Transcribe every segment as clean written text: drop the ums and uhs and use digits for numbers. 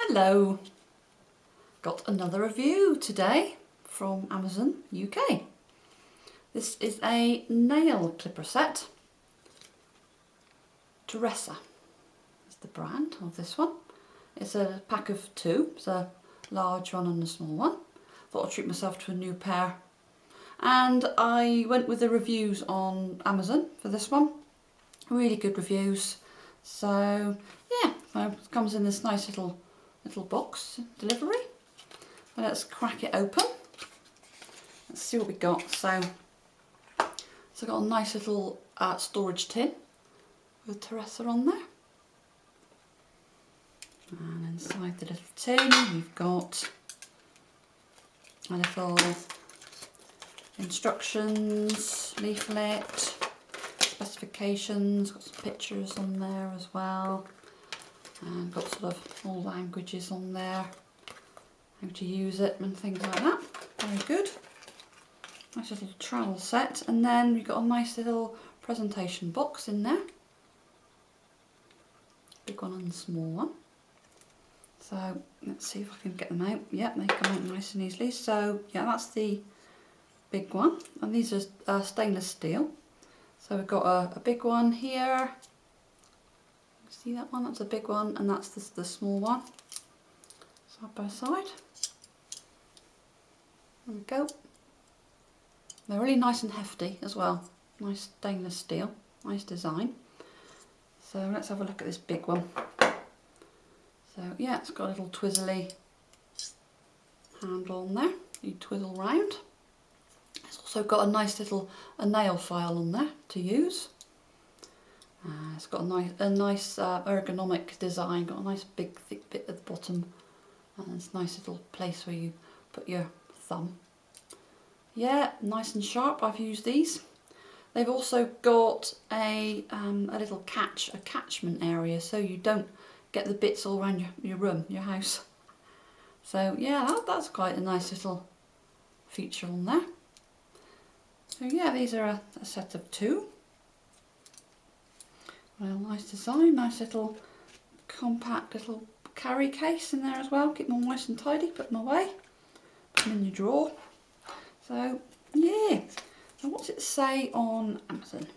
Hello, got another review today from Amazon UK. This is a nail clipper set. Terresa is the brand of this one. It's a pack of two, it's a large one and a small one. Thought I'd treat myself to a new pair. And I went with the reviews on Amazon for this one. Really good reviews. So yeah, it comes in this nice little box delivery. And let's crack it open. Let's see what we got. So I've got a nice little storage tin with Terresa on there. And inside the little tin we've got a little instructions leaflet, specifications, got some pictures on there as well, and got sort of all languages on there, how to use it and things like that. Very good. Nice little trowel set, and then we've got a nice little presentation box in there. Big one and a small one. So let's see if I can get them out. Yep, they come out nice and easily. So yeah, that's the big one, and these are stainless steel. So we've got a big one here. See that one? That's a big one, and that's the small one. Side by side. There we go. They're really nice and hefty as well. Nice stainless steel. Nice design. So let's have a look at this big one. So yeah, it's got a little twizzly handle on there. You twizzle round. It's also got a nice little nail file on there to use. It's got a nice ergonomic design. Got a nice big thick bit at the bottom, and it's a nice little place where you put your thumb. Yeah, nice and sharp. I've used these. They've also got a little catchment area, so you don't get the bits all around your room, your house. So yeah, that's quite a nice little feature on there. So yeah, these are a set of two. Well, nice design, nice little compact little carry case in there as well. Keep them all nice and tidy, put them away, put them in your drawer. So yeah, so what's it say on Amazon?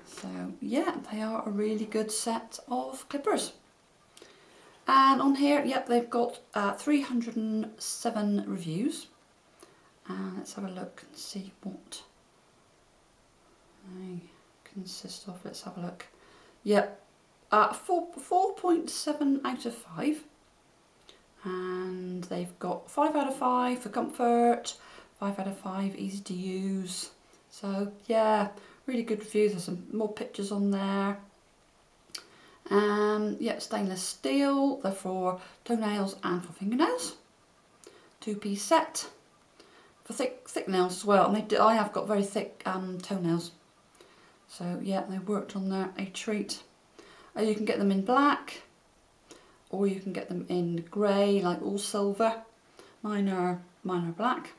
So yeah, they are a really good set of clippers. And on here, yep, they've got 307 reviews. And let's have a look and see what they consist of. Let's have a look. Yep, 4.7 out of 5. And they've got 5 out of 5 for comfort, 5 out of 5 easy to use. So yeah, really good reviews. There's some more pictures on there. Yep, stainless steel. They're for toenails and for fingernails. 2-piece set. For thick nails as well, and I have got very thick toenails, so yeah, they worked on there a treat. You can get them in black, or you can get them in grey, like all silver. Mine are black,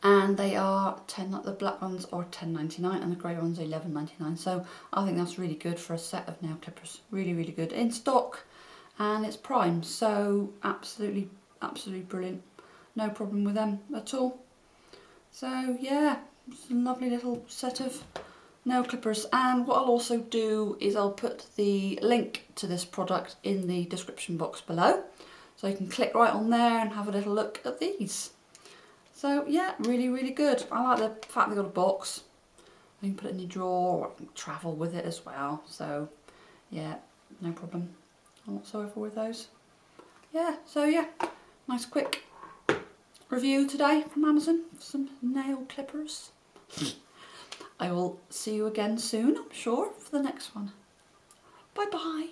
and they are the black ones are £10.99 and the grey ones are £11.99. So I think that's really good for a set of nail clippers. Really good, in stock, and it's prime, so absolutely brilliant. No problem with them at all. So yeah, it's a lovely little set of nail clippers. And what I'll also do is I'll put the link to this product in the description box below, so you can click right on there and have a little look at these. So yeah, really good. I like the fact they've got a box. You can put it in your drawer or travel with it as well. So yeah, no problem whatsoever with those. Yeah, so yeah, nice quick review today from Amazon for some nail clippers. I will see you again soon, I'm sure, for the next one. Bye bye.